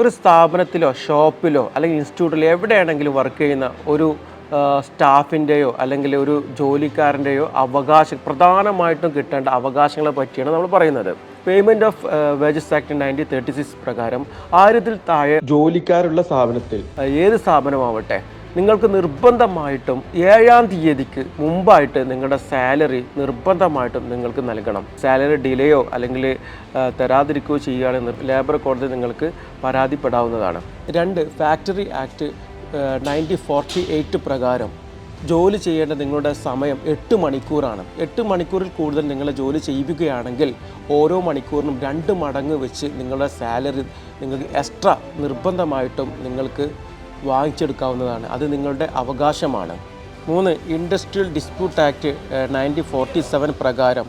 ഒരു സ്ഥാപനത്തിലോ ഷോപ്പിലോ അല്ലെങ്കിൽ ഇൻസ്റ്റിറ്റ്യൂട്ടിലോ എവിടെയാണെങ്കിലും വർക്ക് ചെയ്യുന്ന ഒരു സ്റ്റാഫിൻ്റെയോ അല്ലെങ്കിൽ ഒരു ജോലിക്കാരൻ്റെയോ പ്രധാനമായിട്ടും കിട്ടേണ്ട അവകാശങ്ങളെ പറ്റിയാണ് നമ്മൾ പറയുന്നത്. പേയ്മെൻറ്റ് ഓഫ് വേജസ് ആക്ട് 1936 പ്രകാരം 1000-ൽ താഴെ ജോലിക്കാരുള്ള സ്ഥാപനത്തിൽ ഏത് സ്ഥാപനമാവട്ടെ നിങ്ങൾക്ക് നിർബന്ധമായിട്ടും 7-ാം തീയതിക്ക് മുമ്പായിട്ട് നിങ്ങളുടെ സാലറി നിർബന്ധമായിട്ടും നിങ്ങൾക്ക് നൽകണം. സാലറി ഡിലേയോ അല്ലെങ്കിൽ തരാതിരിക്കുകയോ ചെയ്യുകയാണെങ്കിൽ ലേബർ കോടതി നിങ്ങൾക്ക് പരാതിപ്പെടാവുന്നതാണ്. 2, ഫാക്ടറി ആക്ട് 1948 പ്രകാരം ജോലി ചെയ്യേണ്ട നിങ്ങളുടെ സമയം 8 മണിക്കൂറാണ്. 8 മണിക്കൂറിൽ കൂടുതൽ നിങ്ങളെ ജോലി ചെയ്യിപ്പിക്കുകയാണെങ്കിൽ ഓരോ മണിക്കൂറിനും 2 മടങ്ങ് വെച്ച് നിങ്ങളുടെ സാലറി നിങ്ങൾക്ക് എക്സ്ട്രാ നിർബന്ധമായിട്ടും നിങ്ങൾക്ക് വാങ്ങിച്ചെടുക്കാവുന്നതാണ്. അത് നിങ്ങളുടെ അവകാശമാണ്. 3, ഇൻഡസ്ട്രിയൽ ഡിസ്പ്യൂട്ട് ആക്ട് 1947 പ്രകാരം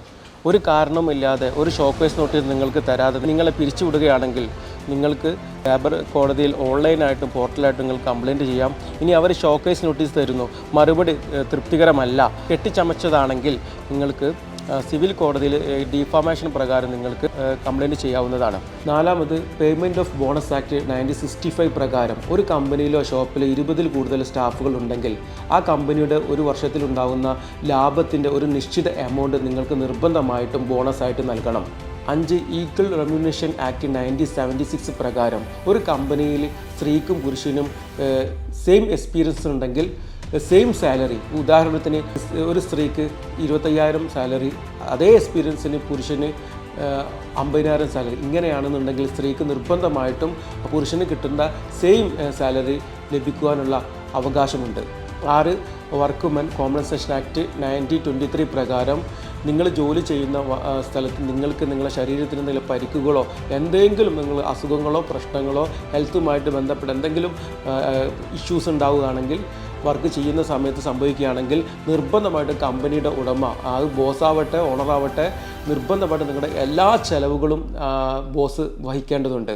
ഒരു കാരണമില്ലാതെ ഒരു ഷോക്കേസ് നോട്ടീസ് നിങ്ങൾക്ക് തരാതെ നിങ്ങളെ പിരിച്ചുവിടുകയാണെങ്കിൽ നിങ്ങൾക്ക് ലേബർ കോടതിയിൽ ഓൺലൈനായിട്ടും പോർട്ടലായിട്ടും നിങ്ങൾക്ക് കംപ്ലയിൻറ്റ് ചെയ്യാം. ഇനി അവർ ഷോക്കേസ് നോട്ടീസ് തരുന്നു, മറുപടി തൃപ്തികരമല്ല, കെട്ടിച്ചമച്ചതാണെങ്കിൽ നിങ്ങൾക്ക് സിവിൽ കോടതിയിൽ ഡിഫാമേഷൻ പ്രകാരം നിങ്ങൾക്ക് കംപ്ലയിൻറ്റ് ചെയ്യാവുന്നതാണ്. 4, പേയ്മെൻറ്റ് ഓഫ് ബോണസ് ആക്ട് 1965 പ്രകാരം ഒരു കമ്പനിയിലോ ഷോപ്പിലോ 20-ൽ കൂടുതൽ സ്റ്റാഫുകൾ ഉണ്ടെങ്കിൽ ആ കമ്പനിയുടെ ഒരു വർഷത്തിലുണ്ടാകുന്ന ലാഭത്തിൻ്റെ ഒരു നിശ്ചിത എമൗണ്ട് നിങ്ങൾക്ക് നിർബന്ധമായിട്ടും ബോണസായിട്ട് നൽകണം. 5, ഈക്വൽ റെമ്യൂണറേഷൻ ആക്ട് 1976 പ്രകാരം ഒരു കമ്പനിയിൽ സ്ത്രീക്കും പുരുഷനും സെയിം എക്സ്പീരിയൻസ് ഉണ്ടെങ്കിൽ സെയിം സാലറി, ഉദാഹരണത്തിന് ഒരു സ്ത്രീക്ക് 25,000 സാലറി, അതേ എക്സ്പീരിയൻസിന് പുരുഷന് 50,000 സാലറി, ഇങ്ങനെയാണെന്നുണ്ടെങ്കിൽ സ്ത്രീക്ക് നിർബന്ധമായിട്ടും പുരുഷന് കിട്ടുന്ന സെയിം സാലറി ലഭിക്കുവാനുള്ള അവകാശമുണ്ട്. 6, വർക്ക്മെൻ കോമ്പൻസേഷൻ ആക്ട് 1923 പ്രകാരം നിങ്ങൾ ജോലി ചെയ്യുന്ന സ്ഥലത്ത് നിങ്ങൾക്ക് നിങ്ങളുടെ ശരീരത്തിന് എന്തെങ്കിലും പരിക്കുകളോ എന്തെങ്കിലും നിങ്ങൾ അസുഖങ്ങളോ പ്രശ്നങ്ങളോ ഹെൽത്തുമായിട്ട് ബന്ധപ്പെട്ട എന്തെങ്കിലും ഇഷ്യൂസ് ഉണ്ടാവുകയാണെങ്കിൽ വർക്ക് ചെയ്യുന്ന സമയത്ത് സംഭവിക്കുകയാണെങ്കിൽ നിർബന്ധമായിട്ട് കമ്പനിയുടെ ഉടമ, അത് ബോസാവട്ടെ ഓണറാവട്ടെ, നിർബന്ധമായിട്ട് നിങ്ങളുടെ എല്ലാ ചെലവുകളും ബോസ് വഹിക്കേണ്ടതുണ്ട്.